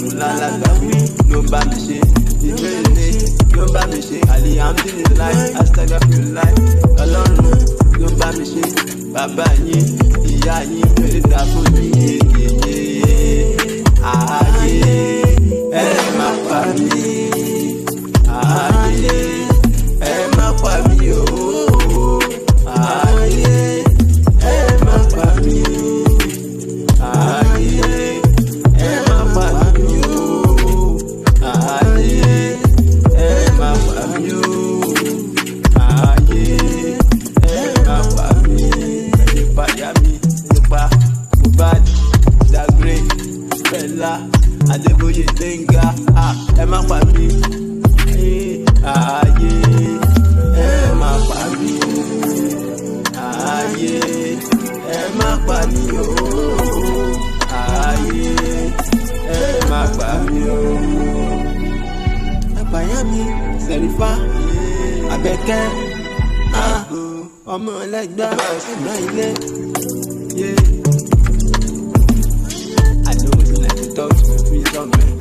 ọlọ́run lálàgbà mi ló ń bá mi ṣe ìbéèrè ló ń bá mi ṣe alihamdulilayi astagfirullah ọlọ́run ló ń bá mi ṣe bàbá yín ìyá yín fèrè dà fún mi yéyé ààyè ẹ má pa mí ààyè ẹ má pa mí o ààyè ẹ má pa mí ààyè ẹ má pa mí o ààyè ẹ má pa mí o ààyè ẹ má pa mí nípa ìyá mi nípa Mohbad Dagre Fẹlá Adébóyè Gbénga ẹ má pa mí ààyè ẹ má pa mí ààyè ẹ má pa mí o ààyè ẹ má pa mí o. Àbáyá mi Sẹ̀rífà Àbẹ̀kẹ́ ọmọ ẹlẹ́gbẹ́ ẹ̀gbọ́n ilé. I don't like to talk to me somewhere.